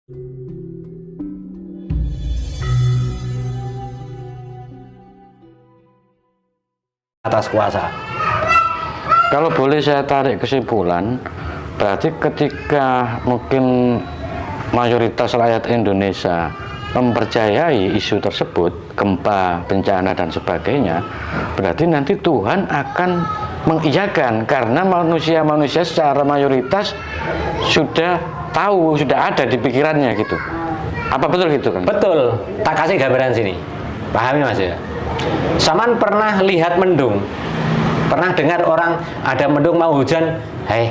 atas kuasa. Kalau boleh saya tarik kesimpulan, berarti ketika mungkin mayoritas rakyat Indonesia mempercayai isu tersebut, gempa, bencana dan sebagainya, berarti nanti Tuhan akan mengiyakan karena manusia-manusia secara mayoritas sudah tahu, sudah ada di pikirannya gitu. Apa betul gitu kan? Betul. Tak kasih gambaran sini. Pahami Mas ya? Saman pernah lihat mendung? Pernah dengar orang ada mendung mau hujan, hei,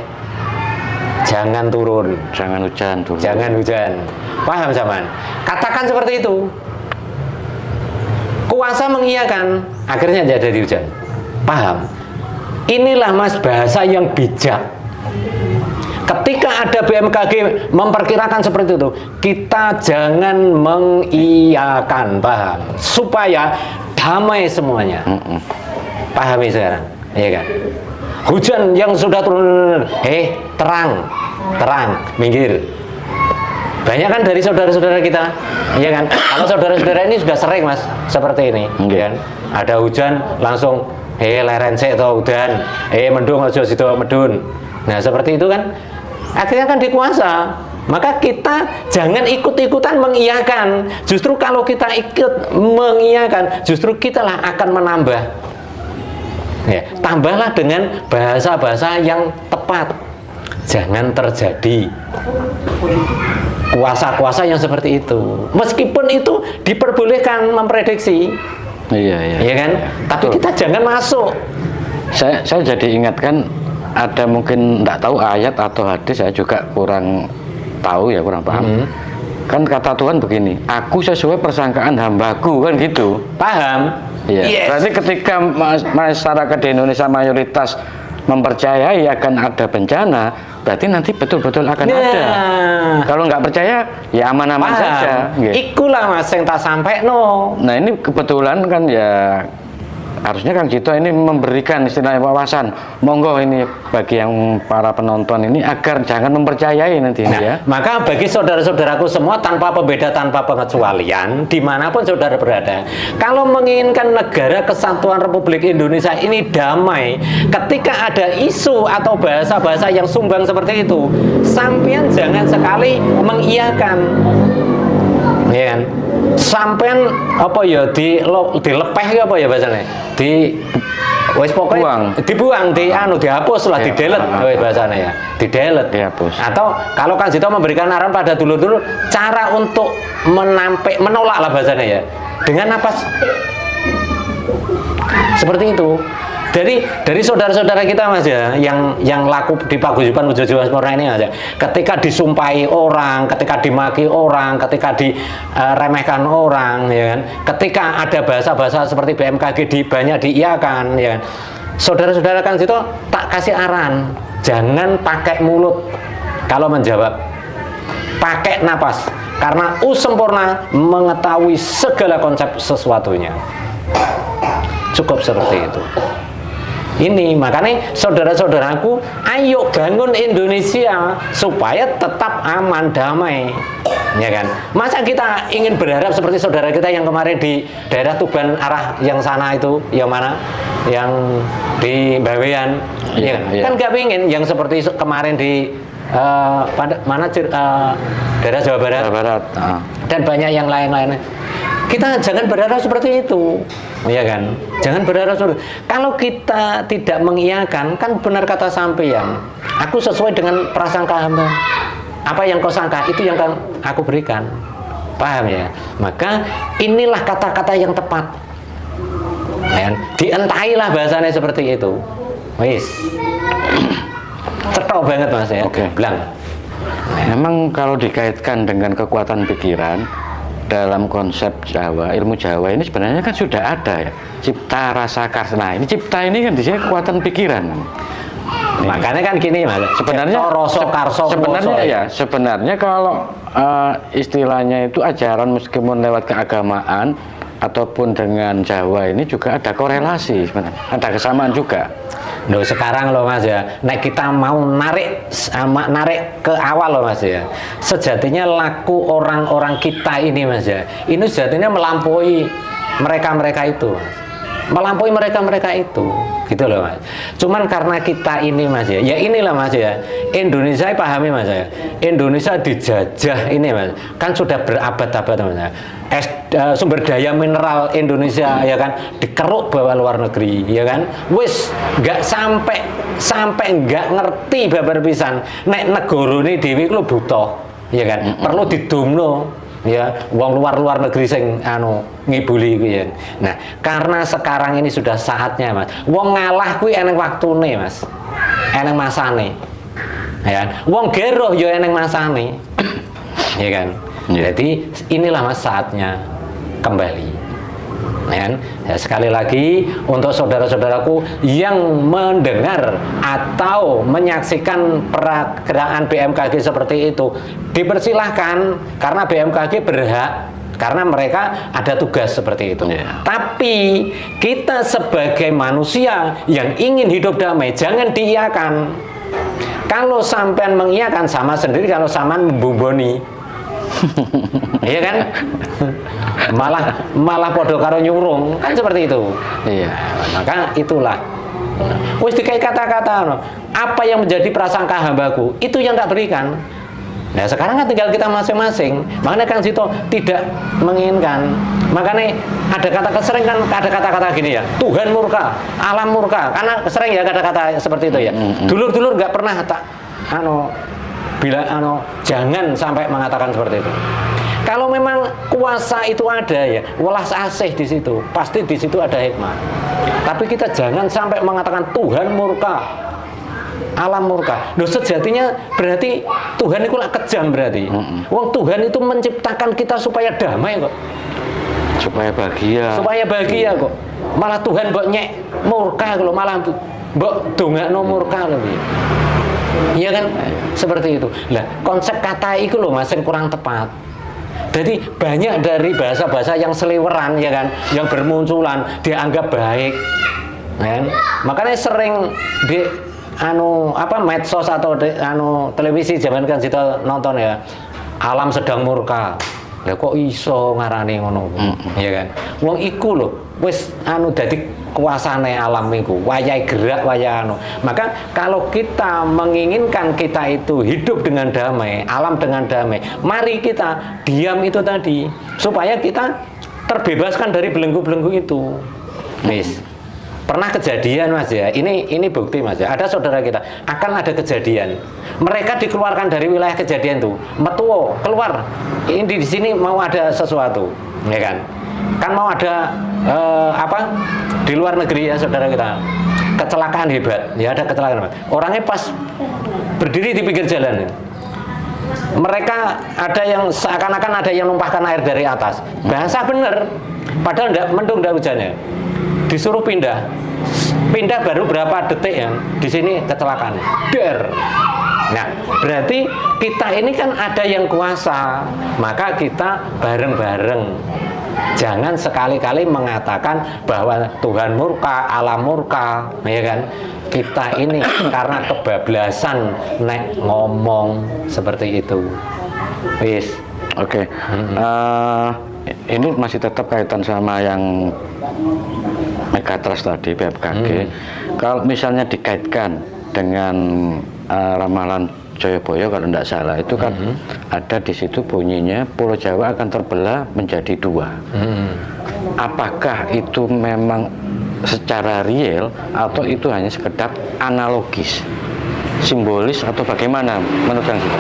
jangan turun, Jangan hujan dulu. jangan hujan. Paham Saman? Katakan seperti itu. Kuasa mengiyakan, akhirnya jadi hujan. Paham? Inilah Mas bahasa yang bijak. Ketika ada BMKG memperkirakan seperti itu, kita jangan mengiyakan, paham? Supaya damai semuanya. Pahami sekarang, ya kan? Hujan yang sudah turun, terang, minggir. Banyak kan dari saudara-saudara kita, ya kan? Kalau saudara-saudara ini sudah sering Mas, seperti ini, ya kan? Ada hujan langsung, leren sik to udan, mendung aja situ medun. Nah seperti itu kan, akhirnya kan dikuasa. Maka kita jangan ikut-ikutan mengiyakan. Justru kalau kita ikut mengiyakan, justru kitalah akan menambah. Ya, tambahlah dengan bahasa-bahasa yang tepat. Jangan terjadi kuasa-kuasa yang seperti itu. Meskipun itu diperbolehkan memprediksi. Iya kan? Tapi betul. kita jangan masuk. Saya jadi ingatkan, ada mungkin tidak tahu ayat atau hadis, saya juga kurang tahu ya, kurang paham. Kan kata Tuhan begini, aku sesuai persangkaan hambaku, kan gitu. Paham? Ya. Yes. Berarti ketika masyarakat di Indonesia mayoritas mempercayai akan ada bencana, berarti nanti betul-betul akan ada. Kalau nggak percaya, ya aman-aman saja. Ikulah Mas yang tak sampai no. Nah ini kebetulan kan ya, harusnya Kang Jito ini memberikan istilahnya wawasan, monggo ini bagi yang para penonton ini agar jangan mempercayai nanti. Nah, ya. maka bagi saudara-saudaraku semua tanpa pembeda, tanpa pengecualian, dimanapun saudara berada, kalau menginginkan negara kesatuan Republik Indonesia ini damai, ketika ada isu atau bahasa-bahasa yang sumbang seperti itu, sampean jangan sekali mengiyakan, ya kan? Sampean apa ya dilepeh apa ya bahasanya, wis pokoknya dibuang, dihapus lah, didelete bahasanya ya, didelete, dihapus. Atau kalau Kang Jito memberikan arahan pada dulur-dulur cara untuk menolak lah bahasanya ya, dengan napas seperti itu. Dari saudara-saudara kita Mas ya, yang laku di Paguyuban Wujo Waspurna ini Mas ya, ketika disumpahi orang, ketika dimaki orang, ketika diremehkan orang, ya kan, ketika ada bahasa-bahasa seperti BMKG banyak diiyakan, ya kan, saudara-saudara Kang Jito tak kasih arahan, jangan pakai mulut kalau menjawab, pakai napas, karena sempurna mengetahui segala konsep sesuatunya. Cukup seperti itu. Ini makanya saudara-saudaraku, ayo bangun Indonesia supaya tetap aman damai, ya kan? Masa kita ingin berharap seperti saudara kita yang kemarin di daerah Tuban arah yang sana itu, yang mana, yang di Bawean, ya kan? Kan nggak ingin yang seperti kemarin di daerah Jawa Barat, dan banyak yang lain-lainnya. Kita jangan berharap seperti itu, ya kan? Jangan berharap seperti itu. Kalau kita tidak mengiyakan, kan benar kata sampeyan, aku sesuai dengan prasangka hamba. Apa yang kau sangka, itu yang aku berikan. Paham ya? Maka inilah kata-kata yang tepat. Ya, dientailah bahasanya seperti itu. Wis. Cetok banget Mas ya. Oke. Blang. Memang kalau dikaitkan dengan kekuatan pikiran, dalam konsep Jawa, ilmu Jawa ini sebenarnya kan sudah ada ya, cipta rasa karsa. Nah ini cipta ini kan di sini kekuatan pikiran. Makanya kan gini Mas, sebenarnya sebenarnya kalau istilahnya itu ajaran meskipun lewat keagamaan, ataupun dengan Jawa ini juga ada korelasi sebenarnya, ada kesamaan juga. Loh sekarang loh Mas ya, nek kita mau narik ke awal loh Mas ya, sejatinya laku orang-orang kita ini Mas ya, ini sejatinya melampaui mereka-mereka itu Mas. Melampaui mereka-mereka itu gitu loh Mas. Cuman karena kita ini Mas ya, ya inilah Mas ya, Indonesia pahami Mas ya, Indonesia dijajah ini Mas, kan sudah berabad-abad Mas ya. Sumber daya mineral Indonesia ya kan dikeruk bawa luar negeri ya kan, wis nggak sampai nggak ngerti babar pisan nek negorone dhewe ku butuh ya kan, perlu didumno ya wong luar negeri sing ngibuli kuwi ya. Nah, karena sekarang ini sudah saatnya Mas. Wong ngalah kuwi eneng waktune Mas. Eneng masane. Ya kan? Wong geroh ya eneng masane. Ya kan? Jadi inilah Mas saatnya kembali. Ya kan? Ya, sekali lagi untuk saudara-saudaraku yang mendengar atau menyaksikan pergerakan BMKG seperti itu, dipersilahkan karena BMKG berhak, karena mereka ada tugas seperti itu. Tapi kita sebagai manusia yang ingin hidup damai jangan diiyakan. Kalau sampean mengiyakan sama sendiri kalau sampean membomboni. Iya kan? Malah podo karo nyurung kan seperti itu. Iya, maka itulah. Wis dikai kata-kata apa yang menjadi prasangka hambaku itu yang tak berikan. Nah sekarang kan tinggal kita masing-masing. Makanya Kang Sito tidak menginginkan. Makanya ada ada kata-kata gini ya, Tuhan murka, alam murka. Karena sering ya kata-kata seperti itu ya. Dulur-dulur nggak pernah tak jangan sampai mengatakan seperti itu. Kalau memang kuasa itu ada ya, welas asih di situ, pasti di situ ada hikmah. Tapi kita jangan sampai mengatakan Tuhan murka, alam murka. Loh sejatinya berarti Tuhan itu lah kejam berarti. Wong Tuhan itu menciptakan kita supaya damai kok. Supaya bahagia. Supaya bahagia kok. Malah Tuhan mbok nyek murka kalau malah mbok dongakno murka lebih. Iya kan? Seperti itu. Lah, konsep kata itu loh Mas yang kurang tepat. Jadi banyak dari bahasa-bahasa yang seliweran ya kan, yang bermunculan dianggap baik. Ya kan? Makanya sering di medsos atau televisi zaman kan kita nonton ya, alam sedang murka. Lah kok iso ngarani ngono, ya kan? Wong iku lho wis dadi kuasane alam iku, wayahe gerak wayah Maka kalau kita menginginkan kita itu hidup dengan damai, alam dengan damai, mari kita diam itu tadi supaya kita terbebaskan dari belenggu-belenggu itu. Wis. Pernah kejadian Mas ya, ini bukti Mas ya, ada saudara kita akan ada kejadian, mereka dikeluarkan dari wilayah kejadian tuh, metuo keluar, ini di sini mau ada sesuatu, ya kan mau ada di luar negeri ya saudara kita, kecelakaan hebat, ya ada kecelakaan, orangnya pas berdiri di pinggir jalan, mereka ada yang seakan-akan ada yang numpahkan air dari atas, bahasa bener, padahal mendung enggak hujannya. Disuruh pindah baru berapa detik ya di sini kecelakaan der. Nah berarti kita ini kan ada yang kuasa, maka kita bareng-bareng jangan sekali-kali mengatakan bahwa Tuhan murka, alam murka, ya kan? Kita ini karena kebablasan nek ngomong seperti itu. Wis. Oke. Ini masih tetap kaitan sama yang Megatrust tadi, BMKG. Kalau misalnya dikaitkan dengan ramalan Joyoboyo kalau tidak salah itu kan ada di situ bunyinya Pulau Jawa akan terbelah menjadi dua. Apakah itu memang secara real atau itu hanya sekedar analogis, simbolis atau bagaimana menurut Kang Sito?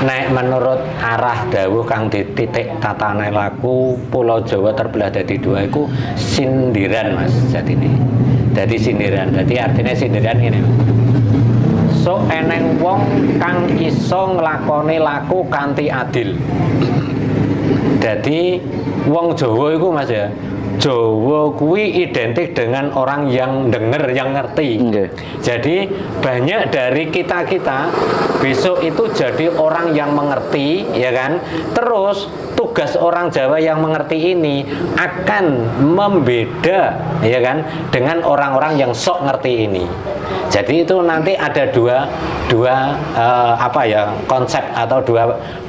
Nek menurut arah dawuh kang titik tatane laku Pulau Jawa terbelah jadi dua itu sindiran Mas jadi ini. Jadi sindiran. Jadi artinya sindiran ini. So eneng wong kang iso nglakoni laku kanthi adil. Jadi wong Jawa itu Mas ya Jawa kuwi identik dengan orang yang denger, yang ngerti. Jadi banyak dari kita-kita besok itu jadi orang yang mengerti, ya kan? Terus tugas orang Jawa yang mengerti ini akan membeda, ya kan, dengan orang-orang yang sok ngerti ini. Jadi itu nanti ada dua konsep atau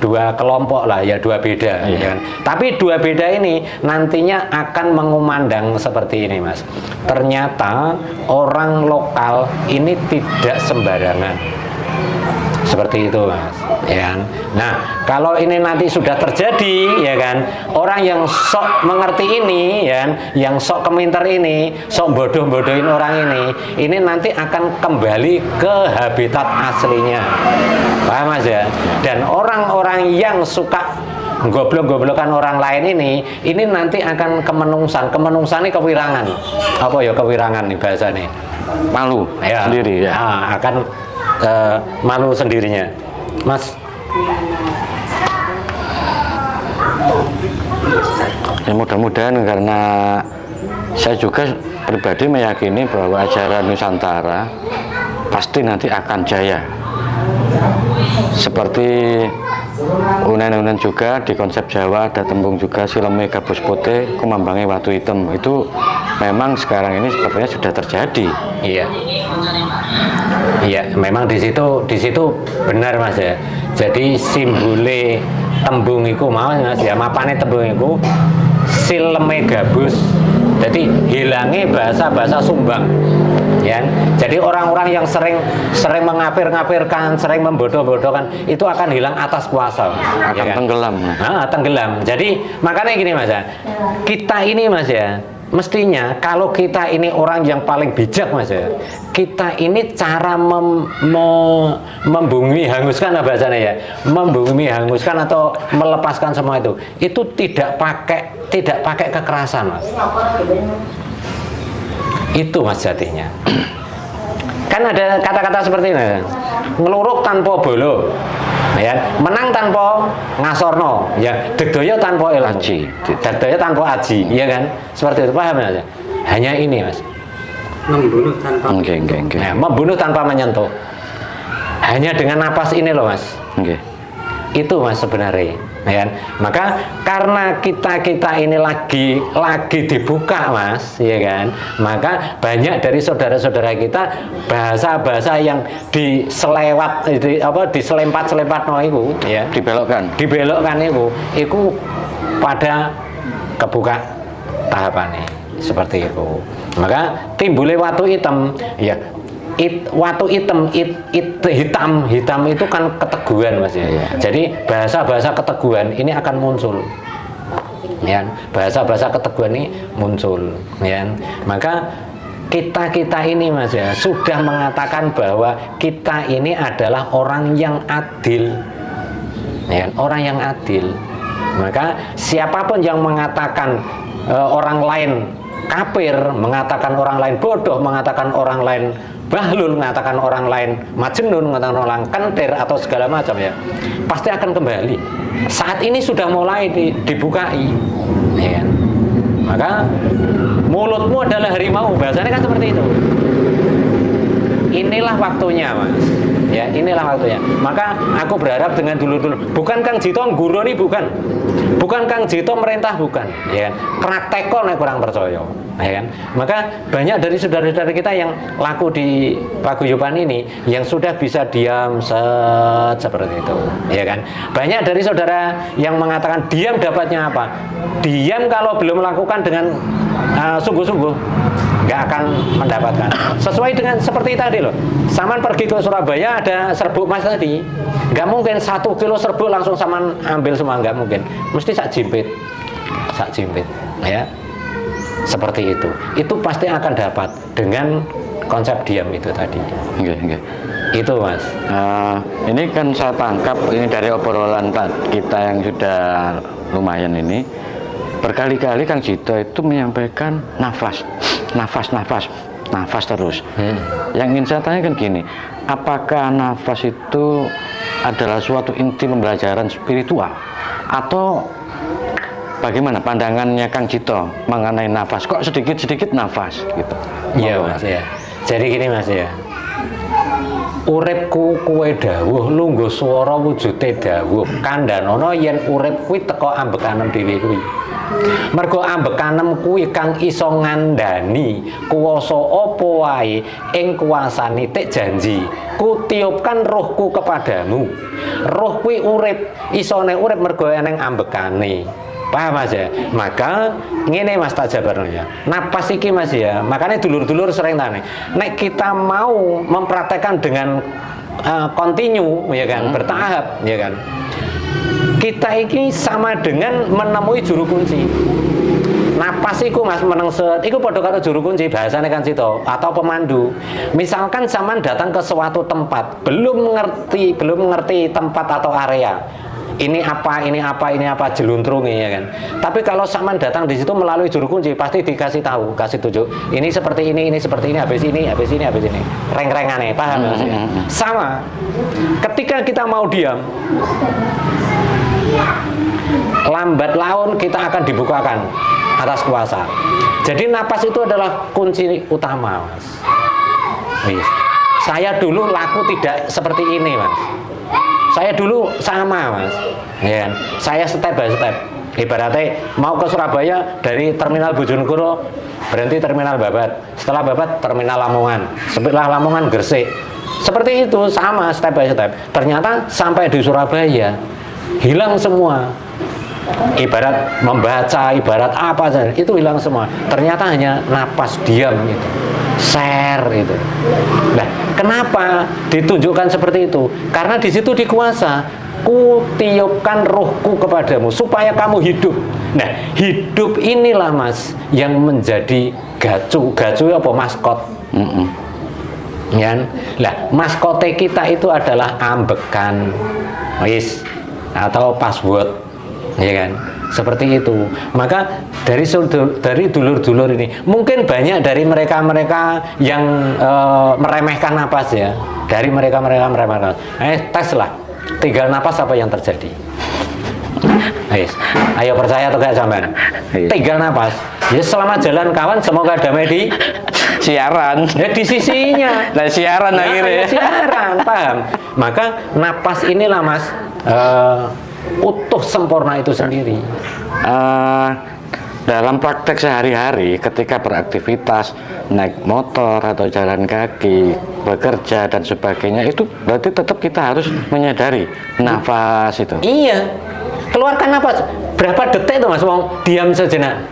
dua kelompok lah, ya, dua beda, ya kan? Tapi dua beda ini nantinya akan mengumandang seperti ini, Mas. Ternyata orang lokal ini tidak sembarangan. Seperti itu, Mas, ya kan? Nah, kalau ini nanti sudah terjadi, ya kan, orang yang sok mengerti ini, ya kan, yang sok keminter ini, sok bodoh-bodohin orang ini nanti akan kembali ke habitat aslinya, paham, Mas, ya? Dan orang-orang yang suka goblok-goblokan orang lain ini nanti akan kemenungsan ini kewirangan, apa ya kewirangan nih bahasa nih, malu ya, sendiri, ya. Akan malu sendirinya, Mas. Ya, mudah-mudahan, karena saya juga pribadi meyakini bahwa ajaran Nusantara pasti nanti akan jaya. Seperti unen-unen juga di konsep Jawa ada tembung juga, sileme gabus putih kumambange watu hitam. Itu memang sekarang ini sepertinya sudah terjadi. Iya. Iya, memang di situ benar, Mas, ya. Jadi simbole tembung iku mau, Mas, ya, mapane tembung iku sileme gabus. Jadi hilangnya bahasa Sumbang, ya. Jadi orang-orang yang sering mengafir-ngafirkan, sering membodoh-bodohkan itu akan hilang atas kuasa, akan, ya kan? Tenggelam. Tenggelam. Jadi makanya gini, Mas, ya, kita ini, Mas, ya, mestinya kalau kita ini orang yang paling bijak, Mas, ya, kita ini cara membumi hanguskan, apa bahasanya, ya, membumi hanguskan atau melepaskan semua itu tidak pakai kekerasan, Mas. Itu, Mas, jadinya. Kan ada kata-kata seperti ini, ngeluruk tanpa bolo, ya, menang tanpa ngasorno, ya, degdoyo tanpa ilmu, degdoyo tanpa aji, ya kan, seperti itu, paham, Mas? Hanya ini, Mas, membunuh tanpa ya, membunuh tanpa menyentuh, hanya dengan napas ini loh, Mas. Itu, Mas, sebenarnya, ya. Maka karena kita ini lagi dibuka, Mas, ya kan, maka banyak dari saudara-saudara kita bahasa yang diselempat no itu, ya, dibelokkan itu pada kebuka tahapannya seperti itu. Maka timbulnya watu hitam, ya. Watu hitam itu kan keteguhan, Mas, ya. Jadi bahasa keteguhan ini akan muncul, ya. Bahasa keteguhan ini muncul, ya. Maka kita ini, Mas, ya, sudah mengatakan bahwa kita ini adalah orang yang adil, ya, orang yang adil. Maka siapapun yang mengatakan orang lain kafir, mengatakan orang lain bodoh, mengatakan orang lain bahlul, mengatakan orang lain majnun, mengatakan orang lain kentir atau segala macam, ya, pasti akan kembali. Saat ini sudah mulai dibukai, ya kan? Maka mulutmu adalah harimau, bahasanya kan seperti itu. Inilah waktunya, Mas, ya, inilah waktunya. Maka aku berharap dengan dulu bukan Kang Jito guru nih, bukan Kang Jito merintah, bukan, ya kan, praktekon nek kurang percaya, ya kan. Maka banyak dari saudara-saudara kita yang laku di paguyuban ini yang sudah bisa diam seperti itu, ya kan. Banyak dari saudara yang mengatakan diam dapatnya apa? Diam kalau belum melakukan dengan sungguh-sungguh nggak akan mendapatkan. Sesuai dengan seperti tadi loh, Saman pergi ke Surabaya ada serbuk emas tadi, nggak mungkin 1 kilo serbuk langsung Saman ambil semua, nggak mungkin, mesti sak jimpit, ya, seperti itu. Itu pasti akan dapat dengan konsep diam itu tadi. Itu, Mas. Ini kan saya tangkap ini dari obrolan kita yang sudah lumayan ini, berkali-kali Kang Jito itu menyampaikan nafas terus. Yang ingin saya tanyakan gini, apakah nafas itu adalah suatu inti pembelajaran spiritual atau bagaimana pandangannya Kang Cito mengenai nafas? Kok sedikit-sedikit nafas gitu? Iya Mas ya. Jadi gini Mas ya. Uripku kuwe dawuh, lungguh swara wujude dawuh. Kandhanono yen urip kuwi teko ambekanem dhewe kuwi. Mergo ambekanem kuwi kang iso ngandani kuwasa apa wae ing kuasane tik janji. Kutiupkan rohku kepadamu. Roh kuwi urip, isone urip mergo eneng ambekane. Paham Mas ya? Maka ngene Mas tak jabarno ya. Napas iki Mas ya. Makanya dulur-dulur sering tanya, nek kita mau mempraktekkan dengan kontinu ya kan, bertahap ya kan. Kita ini sama dengan menemui juru kunci. Napas iku Mas meneng set, iku padha karo juru kunci bahasane kan Cito atau pemandu. Misalkan zaman datang ke suatu tempat, belum mengerti tempat atau area. Ini apa jeluntrungi ya kan. Tapi kalau Saman datang di situ melalui juru kunci pasti dikasih tahu, kasih tunjuk. Ini seperti ini seperti ini, habis ini. Reng-rengane, paham maksudnya? Sama. Ketika kita mau diam, lambat laun kita akan dibukakan atas kuasa. Jadi napas itu adalah kunci utama, Mas. Saya dulu laku tidak seperti ini, Mas. Saya dulu sama Mas, ya kan? Saya step by step. Ibaratnya mau ke Surabaya dari terminal Bojonegoro berhenti terminal Babat, setelah Babat terminal Lamongan, setelah Lamongan Gresik. Seperti itu sama step by step. Ternyata sampai di Surabaya hilang semua. Ibarat membaca, ibarat apa saja itu hilang semua. Ternyata hanya napas diam itu. Share itu. Nah, kenapa ditunjukkan seperti itu? Karena di situ dikuasa. Kutiupkan rohku kepadamu supaya kamu hidup. Nah, hidup inilah Mas yang menjadi gacu. Gacu apa maskot? Ya. Lah, maskote kita itu adalah ambekan. Atau password. Ya kan? Seperti itu. Maka dari dulur-dulur ini mungkin banyak dari mereka yang meremehkan napas ya. Dari mereka meremehkan. Tes lah. Tinggal napas apa yang terjadi. Ayo percaya atau gak sampean? Tinggal napas. Ya selama jalan kawan semoga damai di siaran. Ya di sisinya. Nah, siaran nah, akhirnya. Siaran, paham? Maka napas inilah Mas utuh sempurna itu sendiri. Dalam praktek sehari-hari ketika beraktivitas naik motor atau jalan kaki, bekerja dan sebagainya, itu berarti tetap kita harus menyadari nafas itu. Iya, keluarkan nafas. Berapa detik itu Mas Wong diam sejenak?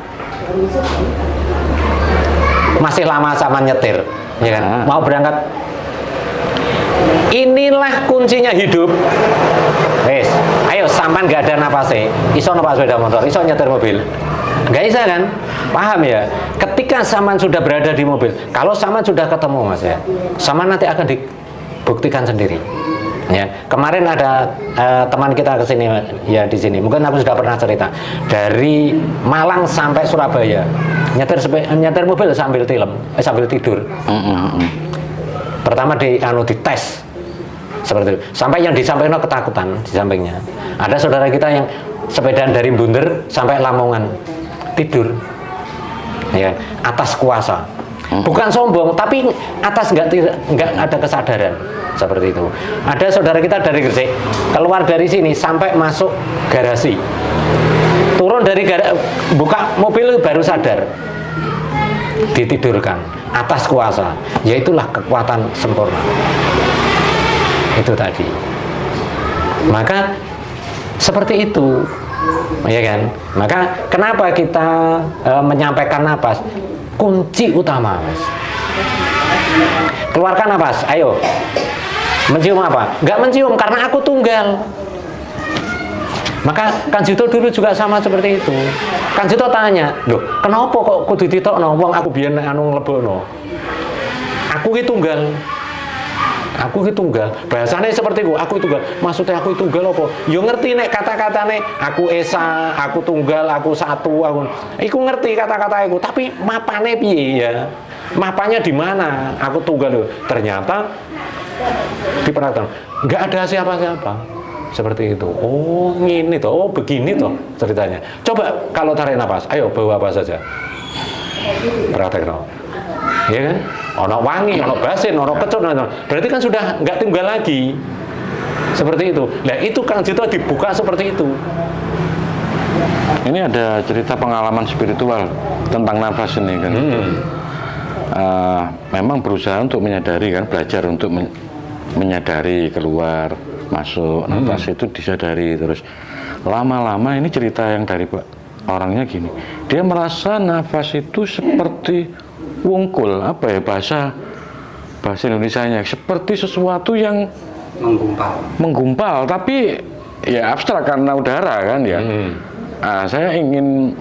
Masih lama sama nyetir, ya kan? Mau berangkat. Inilah kuncinya hidup. Ayo sampan gak ada napasnya, iso numpak sepeda motor, iso nyetir mobil. Gak bisa kan? Paham ya? Ketika Saman sudah berada di mobil, kalau Saman sudah ketemu Mas ya, Saman nanti akan dibuktikan sendiri. Ya, kemarin ada teman kita kesini ya di sini. Mungkin aku sudah pernah cerita dari Malang sampai Surabaya, nyetir mobil sambil tidur. Pertama dites seperti itu. Sampai yang disampaikan ketakutan di sampingnya. Ada saudara kita yang sepedaan dari Bunder sampai Lamongan tidur, ya atas kuasa. Bukan sombong, tapi atas nggak ada kesadaran seperti itu. Ada saudara kita dari Gresik keluar dari sini sampai masuk garasi, turun dari buka mobil baru sadar, ditidurkan atas kuasa. Yaitulah kekuatan sempurna. Itu tadi. Maka seperti itu, ya kan? Maka kenapa kita menyampaikan napas? Kunci utama, Mas. Keluarkan napas, ayo. Mencium apa? Enggak mencium karena aku tunggal. Maka Kang Cito dulu juga sama seperti itu. Kang Cito tanya, loh, kenapa kok kudu ditokno wong aku biyen anu nglebokno? Aku ki tunggal. Aku itu tunggal, bahasanya seperti itu. Aku tunggal, maksudnya aku tunggal apa? Yo ngerti nek kata-katane aku esa, aku tunggal, aku satu, aku ngerti kata-kata aku. Tapi mapane piye ya? Mapanya di mana? Aku tunggal loh. Ternyata diperhatikan, nggak ada siapa-siapa. Seperti itu. Oh, ini toh. Oh, begini toh ceritanya. Coba kalau tarik nafas. Ayo bawa apa saja. Praktek no. Ya kan? Ono wangi, ono basin, ono kecut. Berarti kan sudah nggak tunggal lagi. Seperti itu. Nah, itu Kang Jito dibuka seperti itu. Ini ada cerita pengalaman spiritual tentang nafas ini kan. Memang berusaha untuk menyadari kan, belajar untuk menyadari keluar masuk nafas itu disadari terus. Lama-lama ini cerita yang dari orangnya gini, dia merasa nafas itu seperti wungkul, apa ya bahasa Indonesianya, seperti sesuatu yang menggumpal tapi ya abstrak karena udara kan ya. Saya ingin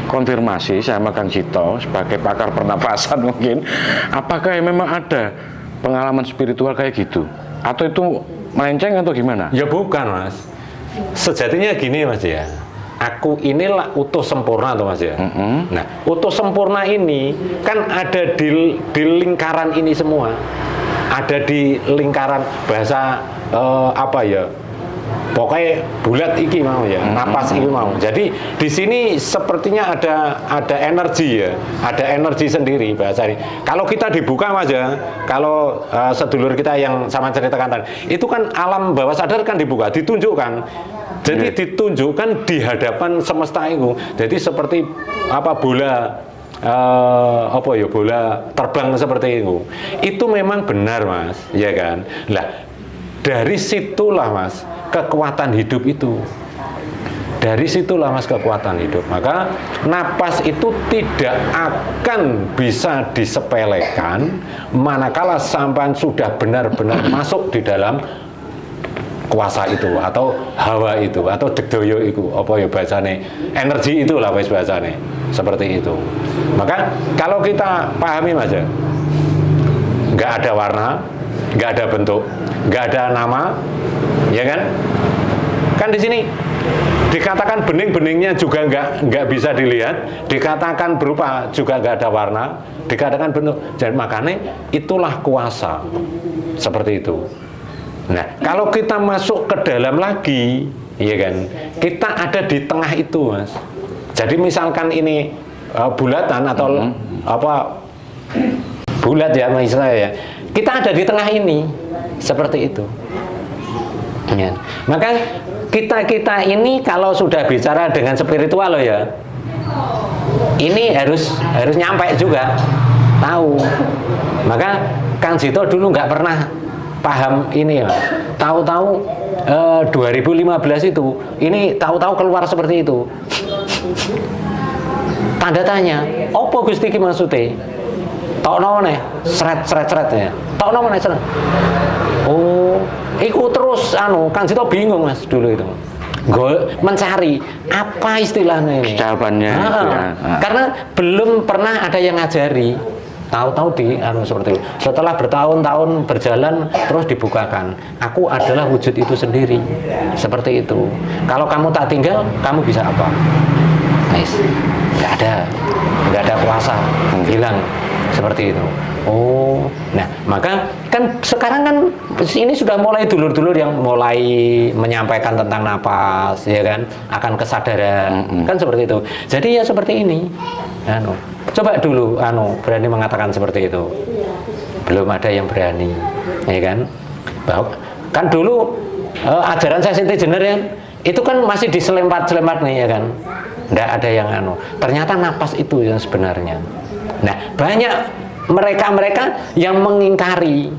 konfirmasi sama Kang Jito sebagai pakar pernafasan mungkin, apakah memang ada pengalaman spiritual kayak gitu atau itu melenceng atau gimana? Ya bukan Mas, sejatinya gini Mas ya, aku inilah utuh sempurna tuh Mas ya. Nah, utuh sempurna ini kan ada di lingkaran ini semua, ada di lingkaran bahasa apa ya, pokoknya bulat iki mau ya, napas iki mau. Jadi di sini sepertinya ada energi ya, ada energi sendiri bahasa ini. Kalau kita dibuka Mas ya, kalau sedulur kita yang sama ceritakan tadi, itu kan alam bawah sadar kan dibuka, ditunjukkan. Jadi ditunjukkan di hadapan semesta itu. Jadi seperti apa bola apa ya, bola terbang seperti itu. Itu memang benar Mas, ya kan? Lah, dari situlah Mas kekuatan hidup itu. Dari situlah Mas kekuatan hidup. Maka napas itu tidak akan bisa disepelekan manakala sampai sudah benar-benar masuk di dalam kuasa itu atau hawa itu atau degdoyo itu, apa ya bahasane, energi itulah wis bahasane. Seperti itu. Maka kalau kita pahami Mas ya, nggak ada warna, nggak ada bentuk, nggak ada nama, ya kan? Kan di sini dikatakan bening-beningnya juga nggak bisa dilihat, dikatakan berupa juga nggak ada warna, dikatakan bentuk. Jadi makanya itulah kuasa seperti itu. Nah, kalau kita masuk ke dalam lagi, ya kan? Kita ada di tengah itu, Mas. Jadi misalkan ini bulatan atau apa bulat ya, misalnya ya. Kita ada di tengah ini, seperti itu. Ya. Maka kita ini kalau sudah bicara dengan spiritual loh ya, ini harus nyampe juga, tahu. Maka Kang Jito dulu nggak pernah paham ini ya, tahu-tahu 2015 itu, ini tahu-tahu keluar seperti itu. Tanda tanya, opo Gusti ki maksude? Tokno meneh, sret ya. Tokno meneh sret. Oh, iku terus Kang Jito bingung Mas dulu itu. Mencari apa istilahnya ini. Jawabannya. Ya. Karena belum pernah ada yang ngajari. Tahu-tahu di seperti itu. Setelah bertahun-tahun berjalan terus dibukakan. Aku adalah wujud itu sendiri. Seperti itu. Kalau kamu tak tinggal, kamu bisa apa? Nice. Nggak ada kuasa, hilang. Seperti itu. Oh, nah maka kan sekarang kan ini sudah mulai dulur-dulur yang mulai menyampaikan tentang napas, ya kan, akan kesadaran, kan seperti itu. Jadi ya seperti ini. Coba dulu berani mengatakan seperti itu. Belum ada yang berani, ya kan? Kan dulu ajaran saya Sinti Jener ya, itu kan masih diselempat-selempat nih, ya kan? Nggak ada yang ternyata napas itu yang sebenarnya. Nah, banyak mereka-mereka yang mengingkari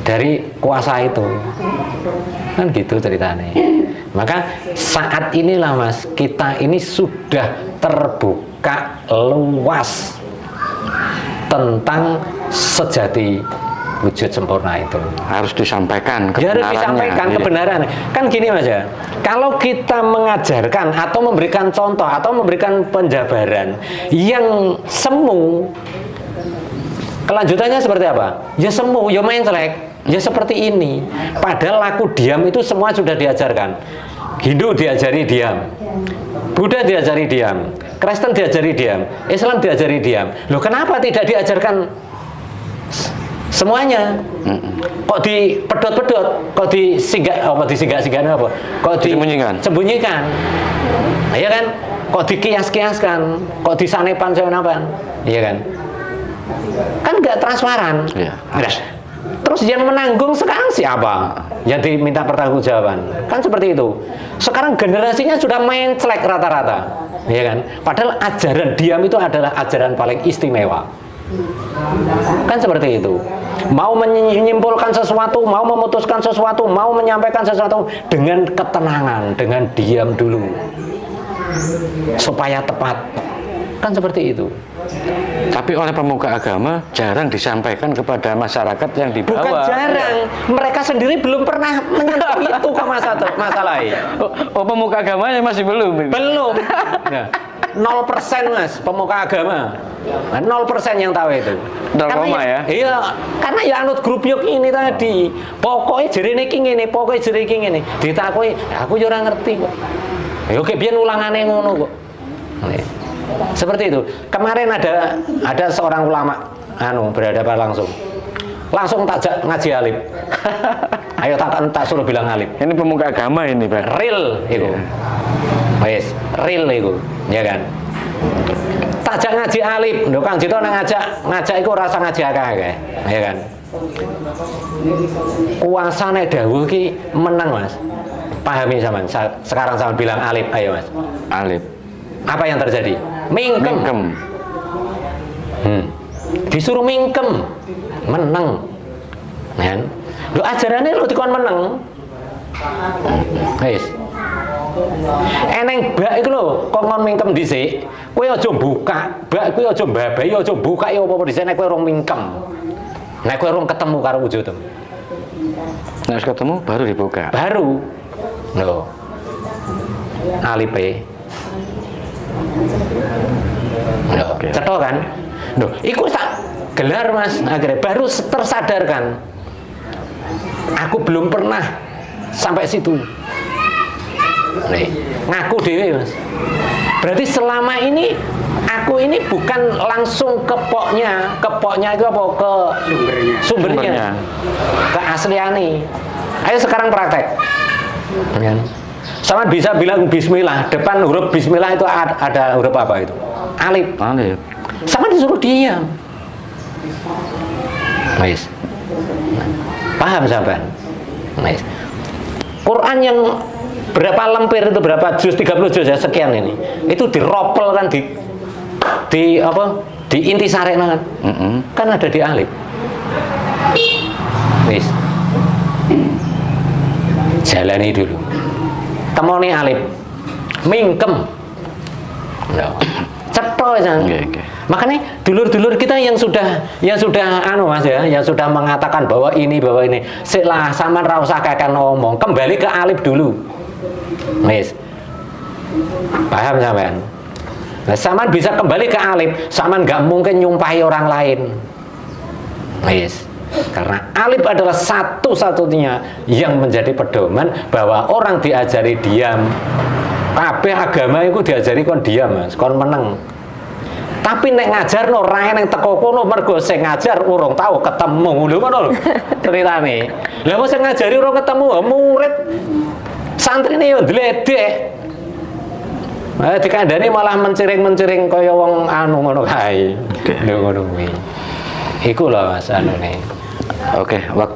dari kuasa itu. Kan gitu ceritanya. Maka saat inilah Mas, kita ini sudah terbuka luas tentang sejati wujud sempurna itu. Harus disampaikan kebenarannya. Harus disampaikan kebenaran. Kan gini Mas ya, kalau kita mengajarkan atau memberikan contoh atau memberikan penjabaran yang semu, kelanjutannya seperti apa? Ya semu, ya mencrek, ya seperti ini. Padahal laku diam itu semua sudah diajarkan. Hindu diajari diam, Buddha diajari diam, Kristen diajari diam, Islam diajari diam. Loh kenapa tidak diajarkan Semuanya. Kok dipedot-pedot, kok disinggah-singgahnya apa? Kok disembunyikan. Iya kan? Kok dikias-kiaskan, kok disanepan-sanepan. Iya kan? Kan nggak transparan. Iya. Nah, terus yang menanggung sekarang siapa? Yang diminta pertanggungjawaban. Kan seperti itu. Sekarang generasinya sudah menclek rata-rata. Iya kan? Padahal ajaran diam itu adalah ajaran paling istimewa. Kan seperti itu. Mau menyimpulkan sesuatu, mau memutuskan sesuatu, mau menyampaikan sesuatu dengan ketenangan, dengan diam dulu supaya tepat. Kan seperti itu. Tapi oleh pemuka agama jarang disampaikan kepada masyarakat yang di bawah. Bukan jarang, mereka sendiri belum pernah menyentuh itu kok masalahnya. Oh, pemuka agamanya masih belum. Belum. Nah, 0% Mas pemuka agama. Nah, 0% yang tahu itu. 0, ya. Iya, karena ya anut grup yuk ini tadi. Pokoknya jerene iki ngene, pokoknya jerene iki ngene. Ditakoki, aku yo ora ngerti kok. Ya oke biyen ulangane ngono kok. Seperti itu. Kemarin ada seorang ulama berhadapan langsung tak ngaji alif. Ayo tak suruh bilang alif. Ini pemuka agama ini, Pak. Real itu. Wes, real itu, ya kan. Takjak ngaji alif, lho Kang Jito nang ngajak iku rasa ngaji akeh, ya kan. Kuasane dawuh ki menang, Mas. Pahami sampean. Sekarang sampean bilang alif, ayo Mas. Alif. Apa yang terjadi? Mingkem. Disuruh mingkem, menang. Kan? Lho ajarane lho dikon menang. Guys. Eneng bak iku lho, kok ngon mingkem dhisik. Kowe aja buka, bak kowe aja mbabahi, aja buka ya apa-apa dhisik nek kowe urung mingkem. Nek kowe urung ketemu karo wujudem. Nek ketemu baru dibuka. Baru. Lho. Alipe. Loh, cetha kan? Loh, iku tak gelar Mas, akhirnya baru tersadarkan. Aku belum pernah sampai situ. Nih, ngaku dewe Mas. Berarti selama ini aku ini bukan langsung ke poknya itu apa? Ke sumbernya. Ke asliane. Ayo sekarang praktek. Kan? Sama bisa bilang bismillah, depan huruf bismillah itu ada huruf apa itu? Alif. Alif. Sama disuruh diam. Nice. Paham sampean? Nice. Quran yang berapa lemper itu, berapa juz, 30 juz ya, sekian ini. Itu diropel kan di apa? Di intisari kan. Kan ada di alif. Nice. Jalani dulu. Temoni alif, mingkem, cetha ya. Makanya dulur-dulur kita yang sudah Mas ya, yang sudah mengatakan bahwa ini, setelah sama ra usah kakek ngomong, kembali ke alif dulu, Mas. Paham sampean? Nah, Saman bisa kembali ke alif, Saman nggak mungkin nyumpahi orang lain, Mas. Karena alif adalah satu-satunya yang menjadi pedoman bahwa orang diajari diam. Kabeh agama itu diajari kon diam, Mas, kon meneng. Tapi nek ngajarno ora nang teko kono mergo sing ngajar urung tahu ketemu. Lho ngono lho ceritane. Lah wong sing ngajari urung ketemu, murid santrine yo ndledek. Dikandani malah menciring kaya wong ngono kae. Lho ngono kuwi. Iku lho Mas anune. Oke, waktu